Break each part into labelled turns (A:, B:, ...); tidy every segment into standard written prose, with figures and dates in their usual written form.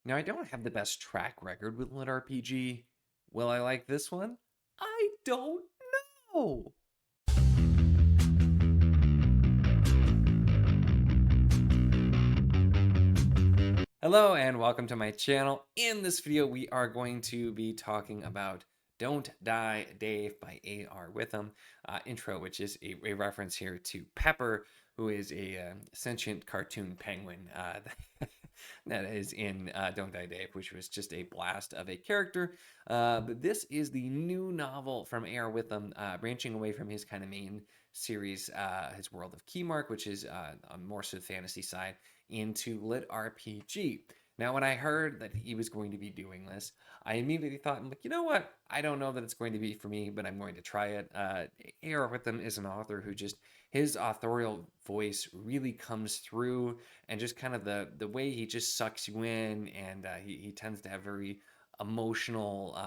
A: Now, I don't have the best track record with LitRPG. Will I like this one? I don't know. Hello and welcome to my channel. In this video, we are going to be talking about Don't Die Dave by R Witham intro, which is a reference here to Pepper, who is a sentient cartoon penguin that is in Don't Die Dave, which was just a blast of a character. But this is the new novel from R Witham, branching away from his kind of main series, his World of Keymark, which is on more so the fantasy side, into LitRPG. Now, when I heard that he was going to be doing this, I immediately thought, I'm like, you know what? I don't know that it's going to be for me, but I'm going to try it. A.R. Witham is an author who just, his authorial voice really comes through, and just kind of the way he just sucks you in, and he tends to have very emotional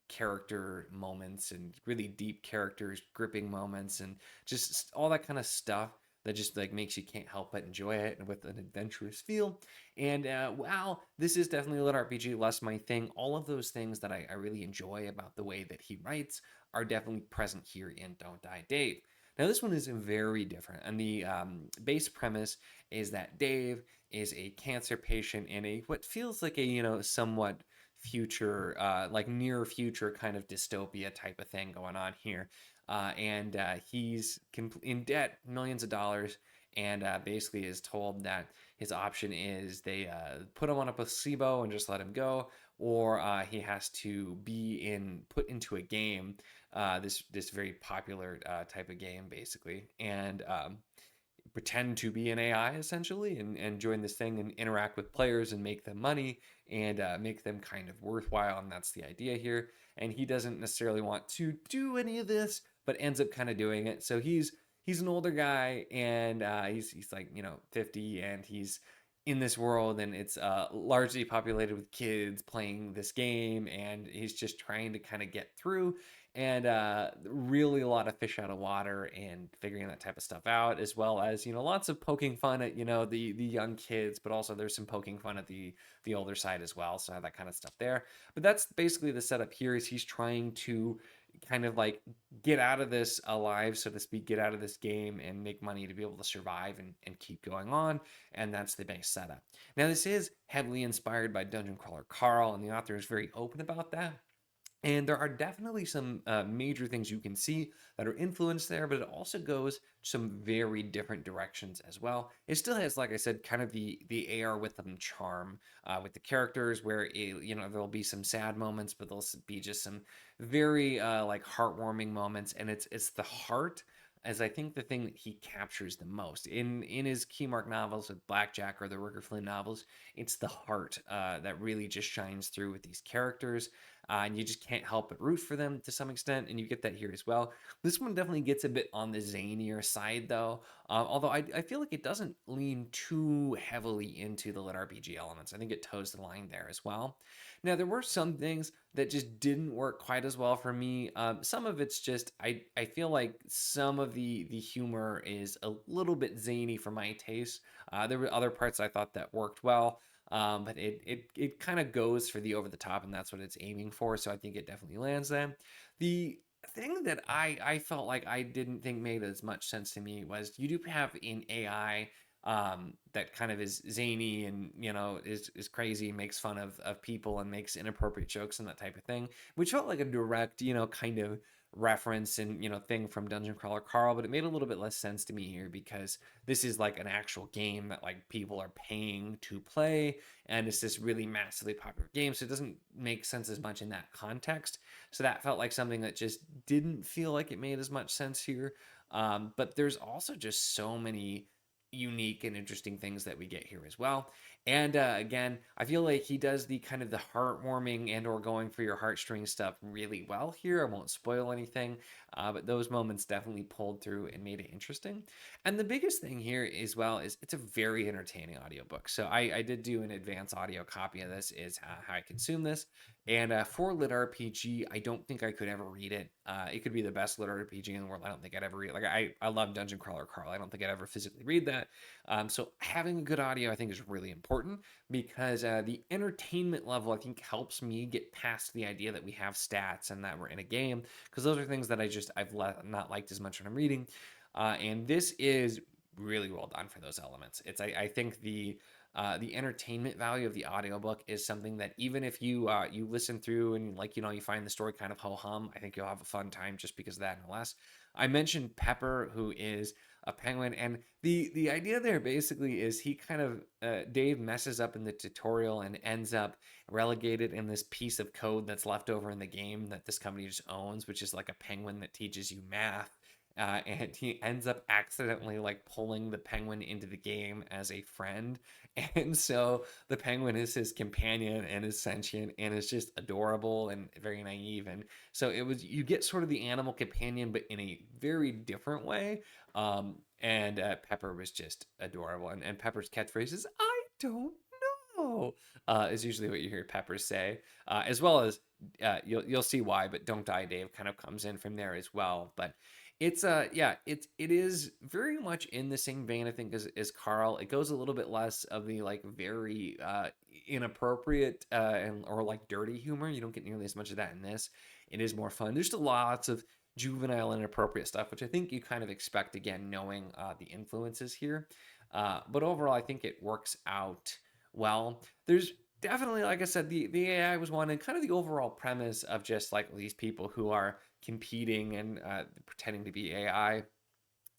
A: character moments and really deep characters, gripping moments, and just all that kind of stuff that just like makes you can't help but enjoy it and with an adventurous feel. And wow, this is definitely a lit RPG, less my thing. All of those things that I really enjoy about the way that he writes are definitely present here in Don't Die Dave. Now, this one is very different, and the base premise is that Dave is a cancer patient in a what feels like a somewhat future, like near future kind of dystopia type of thing going on here, and he's in debt, millions of dollars, and basically is told that his option is they put him on a placebo and just let him go, or he has to be put into a game, this very popular type of game basically, and pretend to be an AI essentially, and join this thing and interact with players and make them money and make them kind of worthwhile. And that's the idea here. And he doesn't necessarily want to do any of this, but ends up kind of doing it. So he's an older guy, and he's like 50, and he's in this world, and it's largely populated with kids playing this game, and he's just trying to kind of get through, and really a lot of fish out of water and figuring that type of stuff out, as well as lots of poking fun at the young kids, but also there's some poking fun at the older side as well, so that kind of stuff there. But that's basically the setup here, is he's trying to kind of like get out of this alive, so to speak, get out of this game and make money to be able to survive and keep going on. And that's the base setup. Now, this is heavily inspired by Dungeon Crawler Carl, and the author is very open about that. And there are definitely some major things you can see that are influenced there, but it also goes some very different directions as well. It still has, like I said, kind of the AR with them charm with the characters, where there'll be some sad moments, but there'll be just some very like heartwarming moments, and it's the heart as I think the thing that he captures the most in his Keymark novels, with Blackjack or the Rooker Flynn novels. It's the heart that really just shines through with these characters, and you just can't help but root for them to some extent, and you get that here as well. This one definitely gets a bit on the zanier side, though, although I feel like it doesn't lean too heavily into the lit RPG elements. I think it toes the line there as well. Now, there were some things that just didn't work quite as well for me. Some of it's just I feel like some of the humor is a little bit zany for my taste. There were other parts I thought that worked well, but it kind of goes for the over the top, and that's what it's aiming for. So I think it definitely lands there. The thing that I felt like I didn't think made as much sense to me was you do have an AI that kind of is zany, and is crazy, makes fun of people and makes inappropriate jokes and that type of thing, which felt like a direct kind of reference and thing from Dungeon Crawler Carl. But it made a little bit less sense to me here, because this is like an actual game that like people are paying to play, and it's this really massively popular game, so it doesn't make sense as much in that context. So that felt like something that just didn't feel like it made as much sense here. But there's also just so many unique and interesting things that we get here as well. And again, I feel like he does the kind of the heartwarming and or going for your heartstrings stuff really well here. I won't spoil anything, but those moments definitely pulled through and made it interesting. And the biggest thing here as well is it's a very entertaining audiobook. So I did do an advanced audio copy of this, is how I consume this. And for lit RPG, I don't think I could ever read it. It could be the best lit RPG in the world. I don't think I'd ever read it. Like I love Dungeon Crawler Carl. I don't think I'd ever physically read that. So having a good audio, I think, is really important. important because the entertainment level, I think, helps me get past the idea that we have stats and that we're in a game, because those are things that not liked as much when I'm reading. And this is really well done for those elements. I think the entertainment value of the audiobook is something that even if you listen through and you find the story kind of ho hum, I think you'll have a fun time just because of that, no less. I mentioned Pepper, who is a penguin, and the idea there basically is he kind of Dave messes up in the tutorial and ends up relegated in this piece of code that's left over in the game that this company just owns, which is like a penguin that teaches you math. And he ends up accidentally like pulling the penguin into the game as a friend, and so the penguin is his companion and is sentient and is just adorable and very naive. And so you get sort of the animal companion, but in a very different way. And Pepper was just adorable. And Pepper's catchphrase is, "I don't know," is usually what you hear Pepper say, as well as you'll see why. But "Don't Die, Dave" kind of comes in from there as well. But it is very much in the same vein, I think, as Carl. It goes a little bit less of the like very inappropriate or like dirty humor. You don't get nearly as much of that in this. It is more fun. There's still lots of juvenile and inappropriate stuff, which I think you kind of expect, again, knowing the influences here. But overall, I think it works out well. There's definitely, like I said, the AI was one, and kind of the overall premise of just like these people who are competing and pretending to be AI.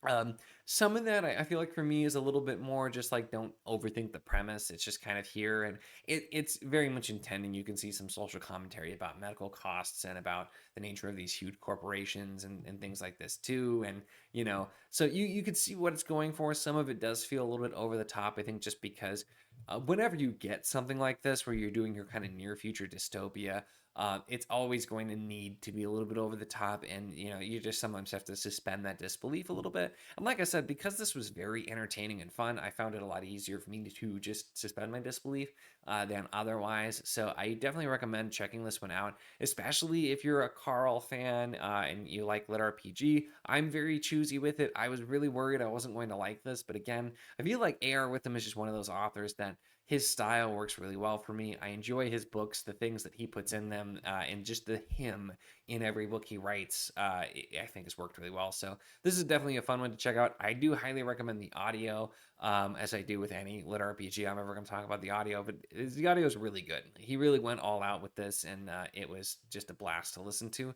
A: Um, some of that I feel like for me is a little bit more just like, don't overthink the premise. It's just kind of here, and it's very much intending. You can see some social commentary about medical costs and about the nature of these huge corporations and things like this too. And so you could see what it's going for. Some of it does feel a little bit over the top, I think, just because whenever you get something like this where you're doing your kind of near future dystopia, it's always going to need to be a little bit over the top, and you just sometimes have to suspend that disbelief a little bit. And like I said, because this was very entertaining and fun, I found it a lot easier for me to just suspend my disbelief than otherwise. So I definitely recommend checking this one out, especially if you're a Carl fan and you like LitRPG. I'm very choosy with it. I was really worried I wasn't going to like this, but again, I feel like AR Witham is just one of those authors that his style works really well for me. I enjoy his books, the things that he puts in them, and just the him in every book he writes, I think has worked really well. So this is definitely a fun one to check out. I do highly recommend the audio, as I do with any lit RPG I'm ever going to talk about the audio, but the audio is really good. He really went all out with this, and it was just a blast to listen to.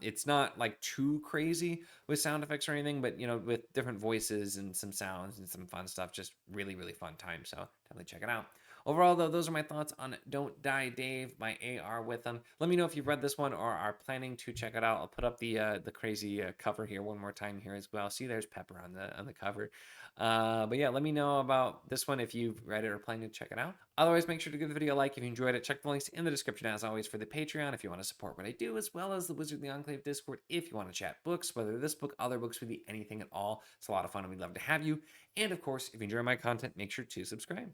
A: It's not like too crazy with sound effects or anything, but with different voices and some sounds and some fun stuff, just really, really fun time. So definitely check it out. Overall, though, those are my thoughts on Don't Die, Dave by R Witham. Let me know if you've read this one or are planning to check it out. I'll put up the crazy cover here one more time here as well. See, there's Pepper on the cover. But yeah, let me know about this one if you've read it or planning to check it out. Otherwise, make sure to give the video a like if you enjoyed it. Check the links in the description, as always, for the Patreon if you want to support what I do, as well as the Wizard of the Enclave Discord if you want to chat books, whether this book, other books with you, anything at all. It's a lot of fun, and we'd love to have you. And of course, if you enjoy my content, make sure to subscribe.